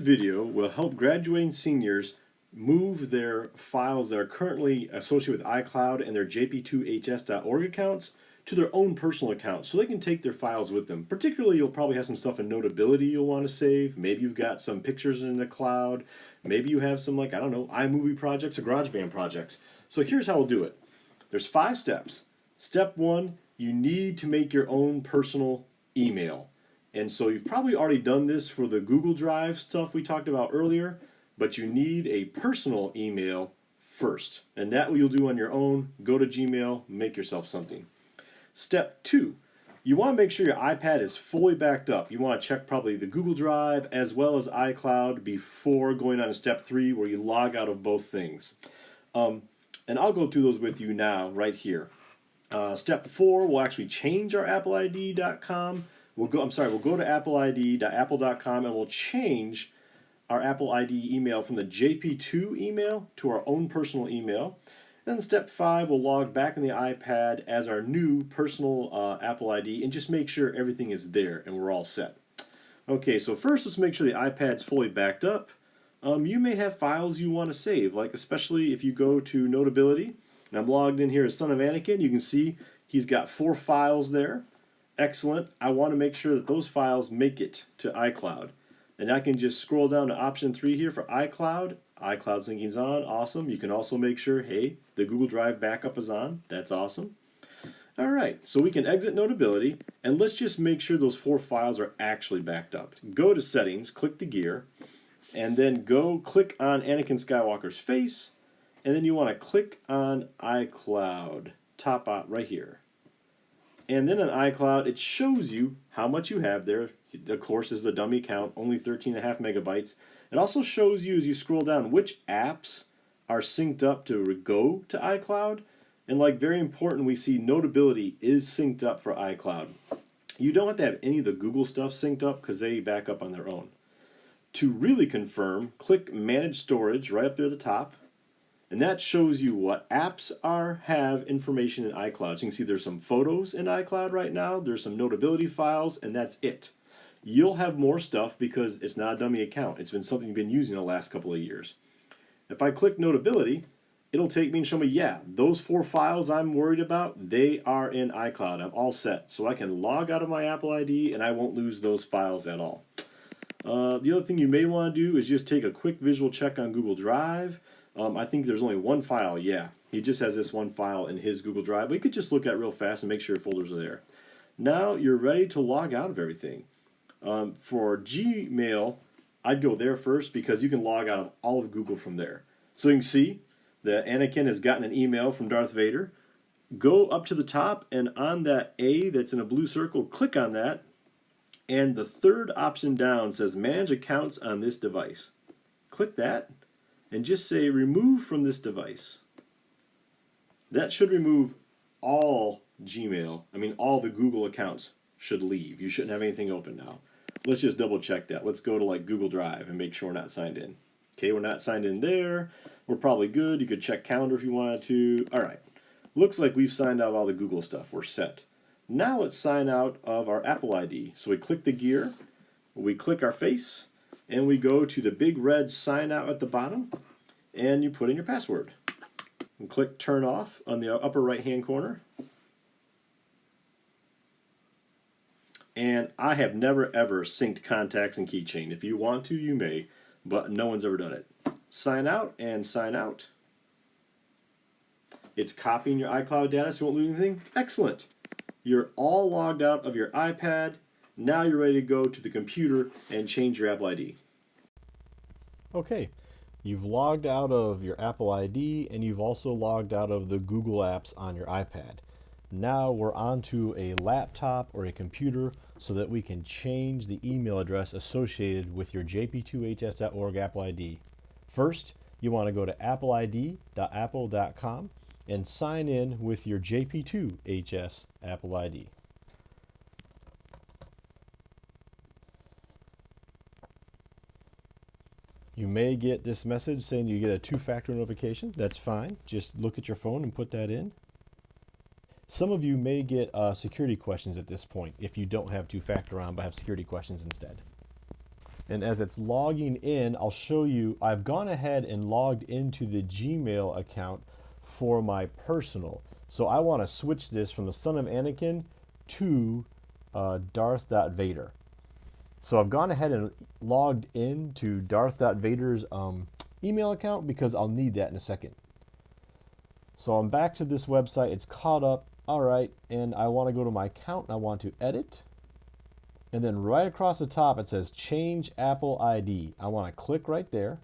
video will help graduating seniors move their files that are currently associated with iCloud and their JP2HS.org accounts to their own personal accounts so they can take their files with them. Particularly, you'll probably have some stuff in Notability you'll want to save. Maybe you've got some pictures in the cloud. Maybe you have some, like, I don't know, iMovie projects or GarageBand projects. So here's how we'll do it. There's 5 steps. Step 1, you need to make your own personal email. And so you've probably already done this for the Google Drive stuff we talked about earlier, but you need a personal email first. And that you'll do on your own. Go to Gmail, make yourself something. Step 2, you want to make sure your iPad is fully backed up. You want to check probably the Google Drive as well as iCloud before going on to step 3 where you log out of both things. And I'll go through those with you now right here. Step 4, we'll actually change our appleid.com. We'll go to appleid.apple.com and we'll change our Apple ID email from the JP2 email to our own personal email. Then step 5, we'll log back in the iPad as our new personal Apple ID and just make sure everything is there and we're all set. Okay, so first let's make sure the iPad's fully backed up. You may have files you want to save, like especially if you go to Notability. And I'm logged in here as Son of Anakin. You can see he's got 4 files there. Excellent. I want to make sure that those files make it to iCloud. And I can just scroll down to option 3 here for iCloud. iCloud syncing is on. Awesome. You can also make sure, hey, the Google Drive backup is on. That's awesome. All right, so we can exit Notability, and let's just make sure those 4 files are actually backed up. Go to Settings, click the gear, and then go click on Anakin Skywalker's face, and then you want to click on iCloud, top out right here. And then on iCloud, it shows you how much you have there. Of course, is the dummy count, only 13.5 megabytes. It also shows you as you scroll down which apps are synced up to go to iCloud. And like very important, we see Notability is synced up for iCloud. You don't have to have any of the Google stuff synced up because they back up on their own. To really confirm, click Manage Storage right up there at the top. And that shows you what apps have information in iCloud. So you can see there's some photos in iCloud right now. There's some Notability files, and that's it. You'll have more stuff because it's not a dummy account. It's been something you've been using the last couple of years. If I click Notability, it'll take me and show me, yeah, those 4 files I'm worried about, they are in iCloud. I'm all set. So I can log out of my Apple ID, and I won't lose those files at all. The other thing you may want to do is just take a quick visual check on Google Drive. I think there's only 1 file. Yeah, he just has this 1 file in his Google Drive. But you could just look at it real fast and make sure your folders are there. Now you're ready to log out of everything. For Gmail, I'd go there first because you can log out of all of Google from there. So you can see that Anakin has gotten an email from Darth Vader. Go up to the top, and on that A that's in a blue circle, click on that. And the 3rd option down says Manage Accounts on this device. Click that. And just say remove from this device. That should remove all Gmail. All the Google accounts should leave. You shouldn't have anything open now. Let's just double check that. Let's go to like Google Drive and make sure we're not signed in. Okay, we're not signed in there. We're probably good. You could check calendar if you wanted to. All right. Looks like we've signed out of all the Google stuff. We're set. Now let's sign out of our Apple ID. So we click the gear, we click our face, and we go to the big red sign out at the bottom, and you put in your password. And click turn off on the upper right hand corner. And I have never ever synced contacts and keychain. If you want to, you may, but no one's ever done it. Sign out and sign out. It's copying your iCloud data so you won't lose anything. Excellent. You're all logged out of your iPad. Now you're ready to go to the computer and change your Apple ID. Okay, you've logged out of your Apple ID and you've also logged out of the Google apps on your iPad. Now we're onto a laptop or a computer so that we can change the email address associated with your jp2hs.org Apple ID. First, you want to go to appleid.apple.com and sign in with your JP2HS Apple ID. You may get this message saying you get a 2-factor notification. That's fine. Just look at your phone and put that in. Some of you may get security questions at this point if you don't have 2-factor on but have security questions instead. And as it's logging in, I'll show you I've gone ahead and logged into the Gmail account for my personal. So I want to switch this from the Son of Anakin to Darth.Vader. So I've gone ahead and logged in to Darth.Vader's email account because I'll need that in a second. So I'm back to this website. It's caught up. All right, and I want to go to my account and I want to edit. And then right across the top it says change Apple ID. I want to click right there.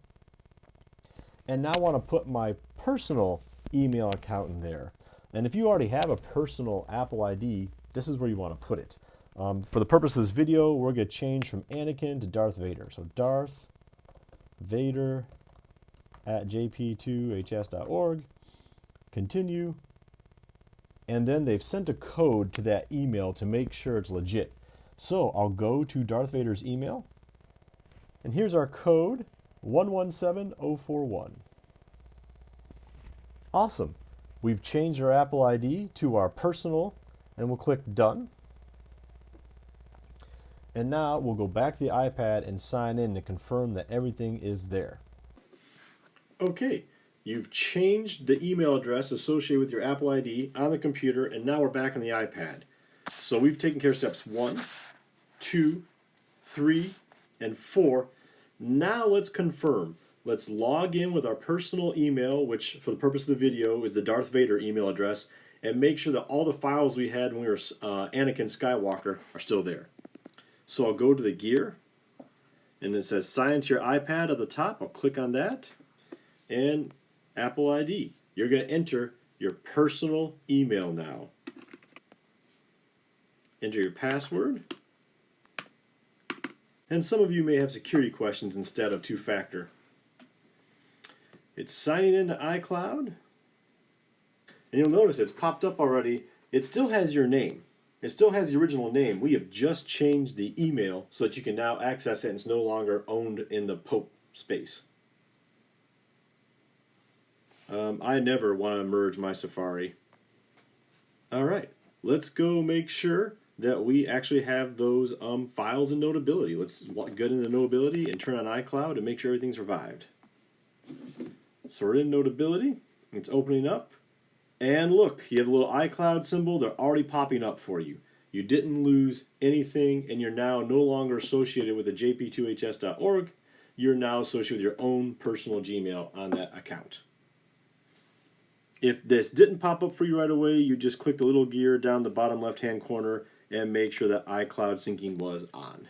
And now I want to put my personal email account in there. And if you already have a personal Apple ID, this is where you want to put it. For the purpose of this video, we're going to change from Anakin to Darth Vader. So Darth Vader at JP2HS.org. Continue. And then they've sent a code to that email to make sure it's legit. So I'll go to Darth Vader's email. And here's our code, 117041. Awesome. We've changed our Apple ID to our personal, and we'll click Done. And now we'll go back to the iPad and sign in to confirm that everything is there. Okay, you've changed the email address associated with your Apple ID on the computer, and now we're back on the iPad. So we've taken care of steps 1, 2, 3, and 4. Now let's confirm. Let's log in with our personal email, which for the purpose of the video is the Darth Vader email address, and make sure that all the files we had when we were Anakin Skywalker are still there. So I'll go to the gear, and it says sign into your iPad at the top. I'll click on that, and Apple ID. You're going to enter your personal email now. Enter your password. And some of you may have security questions instead of two-factor. It's signing into iCloud. And you'll notice it's popped up already. It still has your name. It still has the original name. We have just changed the email so that you can now access it and it's no longer owned in the Pope space. I never want to merge my Safari. All right, let's go make sure that we actually have those files in Notability. Let's get into Notability and turn on iCloud and make sure everything's revived. So we're in Notability. It's opening up. And look, you have a little iCloud symbol. They're already popping up for you. You didn't lose anything, and you're now no longer associated with the JP2HS.org. You're now associated with your own personal Gmail on that account. If this didn't pop up for you right away, you just click the little gear down the bottom left-hand corner and make sure that iCloud syncing was on.